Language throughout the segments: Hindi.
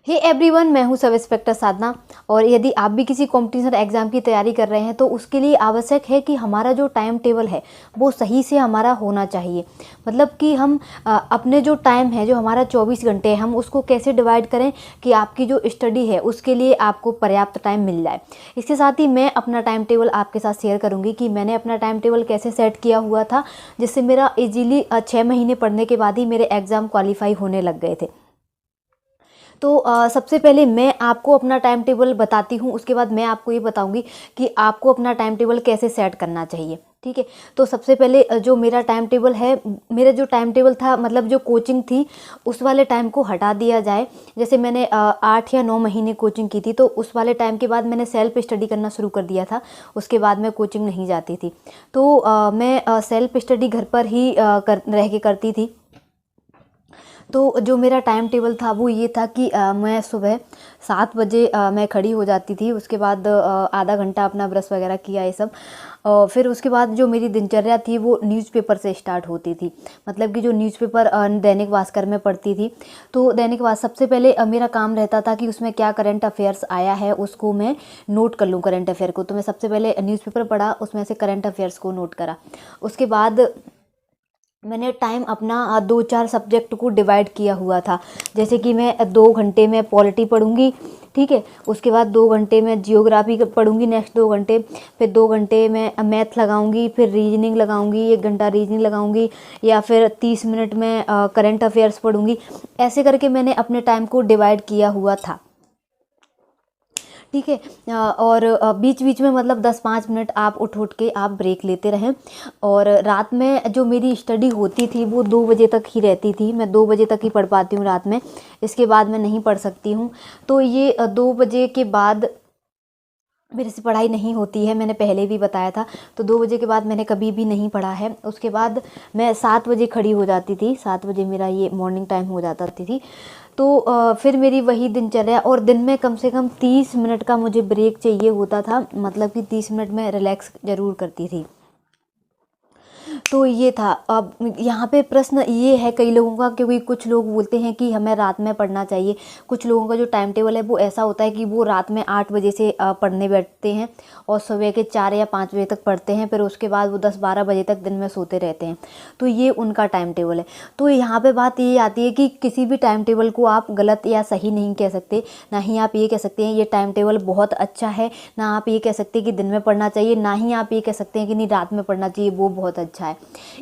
हे एवरीवन, मैं हूं सब इंस्पेक्टर साधना। और यदि आप भी किसी कॉम्पिटिशन एग्ज़ाम की तैयारी कर रहे हैं तो उसके लिए आवश्यक है कि हमारा जो टाइम टेबल है वो सही से हमारा होना चाहिए। मतलब कि हम अपने जो टाइम है, जो हमारा 24 घंटे है, हम उसको कैसे डिवाइड करें कि आपकी जो स्टडी है उसके लिए आपको पर्याप्त टाइम मिल जाए। इसके साथ ही मैं अपना टाइम टेबल आपके साथ शेयर करूँगी कि मैंने अपना टाइम टेबल कैसे सेट किया हुआ था, जिससे मेरा ईजीली 6 महीने पढ़ने के बाद ही मेरे एग्ज़ाम क्वालिफाई होने लग गए थे। तो सबसे पहले मैं आपको अपना टाइम टेबल बताती हूँ, उसके बाद मैं आपको ये बताऊँगी कि आपको अपना टाइम टेबल कैसे सेट करना चाहिए। ठीक है, तो सबसे पहले जो मेरा टाइम टेबल है, मेरा जो टाइम टेबल था, मतलब जो कोचिंग थी उस वाले टाइम को हटा दिया जाए। जैसे मैंने 8 या 9 महीने कोचिंग की थी, तो उस वाले टाइम के बाद मैंने सेल्फ स्टडी करना शुरू कर दिया था। उसके बाद मैं कोचिंग नहीं जाती थी, तो मैं सेल्फ स्टडी घर पर ही रह के करती थी। तो जो मेरा टाइम टेबल था वो ये था कि मैं सुबह 7 बजे मैं खड़ी हो जाती थी। उसके बाद आधा घंटा अपना ब्रश वगैरह किया, ये सब। फिर उसके बाद जो मेरी दिनचर्या थी वो न्यूज़पेपर से स्टार्ट होती थी। मतलब कि जो न्यूज़पेपर दैनिक भास्कर में पढ़ती थी, तो दैनिक भास्कर सबसे पहले मेरा काम रहता था कि उसमें क्या करंट अफेयर्स आया है उसको मैं नोट कर लूँ, करंट अफेयर को। तो मैं सबसे पहले न्यूज़पेपर पढ़ा, उसमें से करंट अफेयर्स को नोट करा। उसके बाद मैंने टाइम अपना 2-4 सब्जेक्ट को डिवाइड किया हुआ था। जैसे कि मैं 2 घंटे में पॉलिटी पढ़ूंगी, ठीक है। उसके बाद 2 घंटे में जियोग्राफी पढ़ूंगी, नेक्स्ट 2 घंटे। फिर 2 घंटे में मैथ लगाऊंगी, फिर रीजनिंग लगाऊंगी, 1 घंटा रीजनिंग लगाऊंगी, या फिर 30 मिनट में करंट अफेयर्स पढ़ूंगी। ऐसे करके मैंने अपने टाइम को डिवाइड किया हुआ था, ठीक है। और बीच बीच में मतलब 10-5 मिनट आप उठ उठ के आप ब्रेक लेते रहें। और रात में जो मेरी स्टडी होती थी वो 2 बजे तक ही रहती थी। मैं 2 बजे तक ही पढ़ पाती हूँ रात में, इसके बाद मैं नहीं पढ़ सकती हूँ। तो ये 2 बजे के बाद मेरे से पढ़ाई नहीं होती है, मैंने पहले भी बताया था। तो 2 बजे के बाद मैंने कभी भी नहीं पढ़ा है। उसके बाद मैं 7 बजे खड़ी हो जाती थी, 7 बजे मेरा ये मॉर्निंग टाइम हो जाता थी। तो फिर मेरी वही दिनचर्या, और दिन में कम से कम 30 मिनट का मुझे ब्रेक चाहिए होता था। मतलब कि 30 मिनट में रिलैक्स ज़रूर करती थी। तो ये था। अब यहाँ पे प्रश्न ये है कई लोगों का, क्योंकि कुछ लोग बोलते हैं कि हमें रात में पढ़ना चाहिए। कुछ लोगों का जो टाइम टेबल है वो ऐसा होता है कि वो रात में 8 बजे से पढ़ने बैठते हैं और सुबह के 4 या 5 बजे तक पढ़ते हैं, फिर उसके बाद वो 10-12 बजे तक दिन में सोते रहते हैं। तो ये उनका टाइम टेबल है। तो यहाँ पे बात ये आती है कि किसी भी टाइम टेबल को आप गलत या सही नहीं कह सकते। ना ही आप ये कह सकते हैं ये टाइम टेबल बहुत अच्छा है, ना आप ये कह सकते हैं कि दिन में पढ़ना चाहिए, ना ही आप ये कह सकते हैं कि नहीं रात में पढ़ना चाहिए, वो बहुत अच्छा है।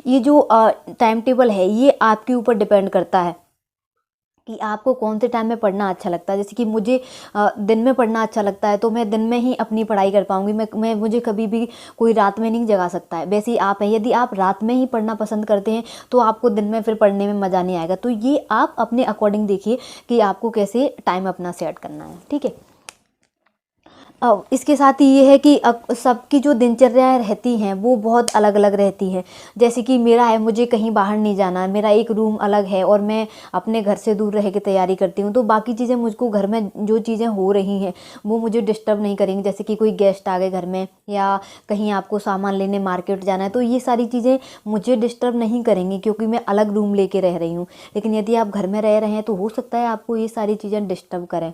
ये जो टाइम टेबल है ये आपके ऊपर डिपेंड करता है कि आपको कौन से टाइम में पढ़ना अच्छा लगता है। जैसे कि मुझे दिन में पढ़ना अच्छा लगता है, तो मैं दिन में ही अपनी पढ़ाई कर पाऊंगी। मैं मुझे कभी भी कोई रात में नहीं जगा सकता है। वैसे ही आप हैं, यदि आप रात में ही पढ़ना पसंद करते हैं तो आपको दिन में फिर पढ़ने में मज़ा नहीं आएगा। तो ये आप अपने अकॉर्डिंग देखिए कि आपको कैसे टाइम अपना सेट करना है, ठीक है। इसके साथ ही ये है कि सबकी जो दिनचर्याएँ रहती हैं वो बहुत अलग अलग रहती हैं। जैसे कि मेरा है, मुझे कहीं बाहर नहीं जाना, मेरा एक रूम अलग है और मैं अपने घर से दूर रह के तैयारी करती हूँ। तो बाकी चीज़ें मुझको घर में जो चीज़ें हो रही हैं वो मुझे डिस्टर्ब नहीं करेंगी। जैसे कि कोई गेस्ट आ गए घर में, या कहीं आपको सामान लेने मार्केट जाना है, तो ये सारी चीज़ें मुझे डिस्टर्ब नहीं करेंगी, क्योंकि मैं अलग रूम लेके रह रही हूँ। लेकिन यदि आप घर में रह रहे हैं तो हो सकता है आपको ये सारी चीज़ें डिस्टर्ब करें।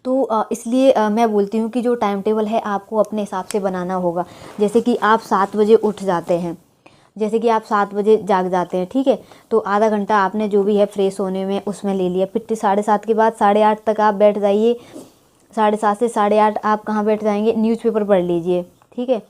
तो इसलिए मैं बोलती हूँ कि जो टाइम टेबल है आपको अपने हिसाब से बनाना होगा। जैसे कि आप 7 बजे उठ जाते हैं, जैसे कि आप 7 बजे जाग जाते हैं, ठीक है। तो आधा घंटा आपने जो भी है फ्रेश होने में उसमें ले लिया। फिर 7:30 के बाद 8:30 तक आप बैठ जाइए। 7:30 से 8:30 आप कहाँ बैठ जाएंगे, न्यूज़पेपर पढ़ लीजिए, ठीक है।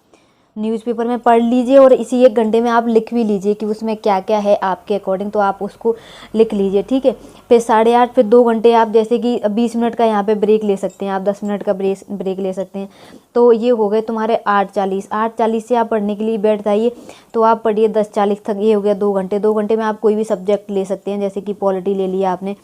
न्यूज़पेपर में पढ़ लीजिए और इसी 1 घंटे में आप लिख भी लीजिए कि उसमें क्या क्या है आपके अकॉर्डिंग, तो आप उसको लिख लीजिए, ठीक है। फिर 8:30, फिर 2 घंटे आप जैसे कि 20 मिनट का यहाँ पे ब्रेक ले सकते हैं, आप 10 मिनट का ब्रेक ले सकते हैं। तो ये हो गए तुम्हारे 8:40। 8:40 से आप पढ़ने के लिए बैठ जाइए, तो आप पढ़िए 10:40 तक। ये हो गया 2 घंटे। 2 घंटे में आप कोई भी सब्जेक्ट ले सकते हैं, जैसे कि पॉलिटी ले लिया आपने,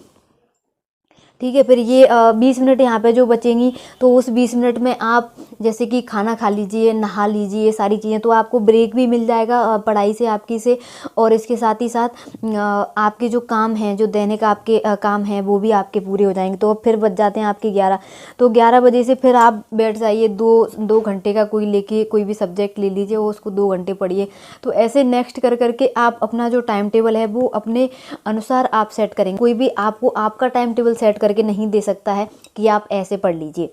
ठीक है। फिर ये 20 मिनट यहाँ पे जो बचेंगी, तो उस 20 मिनट में आप जैसे कि खाना खा लीजिए, नहा लीजिए, सारी चीज़ें, तो आपको ब्रेक भी मिल जाएगा पढ़ाई से आपकी से। और इसके साथ ही साथ आपके जो काम हैं, जो दैनिक आपके काम हैं, वो भी आपके पूरे हो जाएंगे। तो अब फिर बच जाते हैं आपके 11। तो 11 बजे से फिर आप बैठ जाइए, 2 घंटे का कोई लेके कोई भी सब्जेक्ट ले लीजिए, वो उसको 2 घंटे पढ़िए। तो ऐसे नेक्स्ट कर करके आप अपना जो टाइम टेबल है वो अपने अनुसार आप सेट करेंगे। कोई भी आपको आपका टाइम टेबल सेट करके करके नहीं दे सकता है कि आप ऐसे पढ़ लीजिए,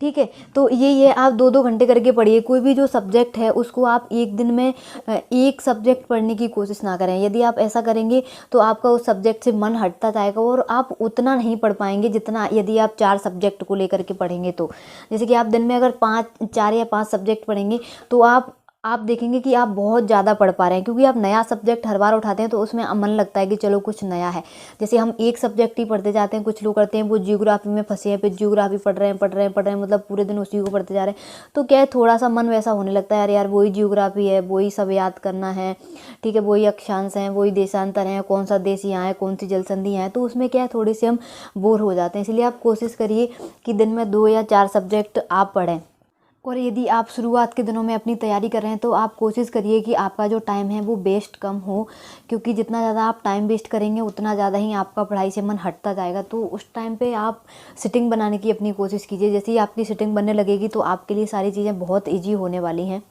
ठीक है। तो ये आप 2-2 घंटे करके पढ़िए। कोई भी जो सब्जेक्ट है उसको आप एक दिन में एक सब्जेक्ट पढ़ने की कोशिश ना करें। यदि आप ऐसा करेंगे तो आपका उस सब्जेक्ट से मन हटता जाएगा और आप उतना नहीं पढ़ पाएंगे जितना यदि आप 4 सब्जेक्ट को लेकर के पढ़ेंगे तो। जैसे कि आप दिन में अगर 4 या 5 सब्जेक्ट पढ़ेंगे तो आप देखेंगे कि आप बहुत ज़्यादा पढ़ पा रहे हैं, क्योंकि आप नया सब्जेक्ट हर बार उठाते हैं तो उसमें मन लगता है कि चलो कुछ नया है। जैसे हम एक सब्जेक्ट ही पढ़ते जाते हैं, कुछ लोग करते हैं वो जियोग्राफी में फंसे हैं, फिर जियोग्राफी पढ़ रहे हैं, मतलब पूरे दिन उसी को पढ़ते जा रहे हैं। तो क्या है, थोड़ा सा मन वैसा होने लगता है, यार वही जियोग्राफी है, वही सब याद करना है, ठीक है, वही अक्षांश हैं, वही देशांतर हैं, कौन सा देश यहाँ है, कौन सी जल संधि है, तो उसमें क्या है थोड़े से हम बोर हो जाते हैं। इसलिए आप कोशिश करिए कि दिन में 2 या 4 सब्जेक्ट आप पढ़ें। और यदि आप शुरुआत के दिनों में अपनी तैयारी कर रहे हैं तो आप कोशिश करिए कि आपका जो टाइम है वो वेस्ट कम हो, क्योंकि जितना ज़्यादा आप टाइम वेस्ट करेंगे उतना ज़्यादा ही आपका पढ़ाई से मन हटता जाएगा। तो उस टाइम पे आप सिटिंग बनाने की अपनी कोशिश कीजिए। जैसे ही आपकी सिटिंग बनने लगेगी तो आपके लिए सारी चीज़ें बहुत ईजी होने वाली हैं।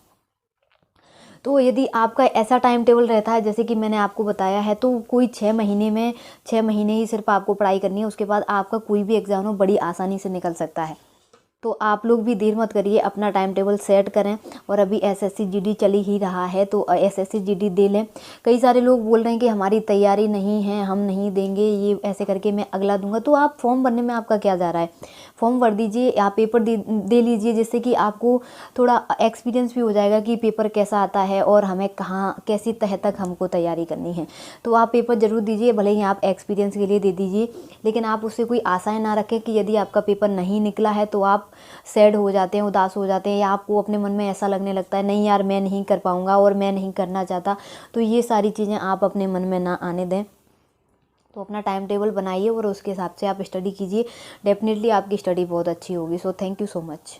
तो यदि आपका ऐसा टाइम टेबल रहता है जैसे कि मैंने आपको बताया है, तो कोई 6 महीने ही सिर्फ आपको पढ़ाई करनी है, उसके बाद आपका कोई भी एग्ज़ाम हो बड़ी आसानी से निकल सकता है। तो आप लोग भी देर मत करिए, अपना टाइम टेबल सेट करें। और अभी एसएससी जीडी चली ही रहा है तो एसएससी जीडी दे लें। कई सारे लोग बोल रहे हैं कि हमारी तैयारी नहीं है, हम नहीं देंगे, ये ऐसे करके मैं अगला दूंगा। तो आप फॉर्म भरने में आपका क्या जा रहा है, फॉर्म भर दीजिए, आप पेपर दे लीजिए, जिससे कि आपको थोड़ा एक्सपीरियंस भी हो जाएगा कि पेपर कैसा आता है और हमें कहाँ कैसी तह तक हमको तैयारी करनी है। तो आप पेपर ज़रूर दीजिए, भले ही आप एक्सपीरियंस के लिए दे दीजिए, लेकिन आप उससे कोई आशाएं ना रखें कि यदि आपका पेपर नहीं निकला है तो आप सैड हो जाते हैं, उदास हो जाते हैं, या आपको अपने मन में ऐसा लगने लगता है नहीं यार मैं नहीं कर पाऊँगा और मैं नहीं करना चाहता। तो ये सारी चीज़ें आप अपने मन में ना आने दें। तो अपना टाइम टेबल बनाइए और उसके हिसाब से आप स्टडी कीजिए, डेफिनेटली आपकी स्टडी बहुत अच्छी होगी। So thank you so much.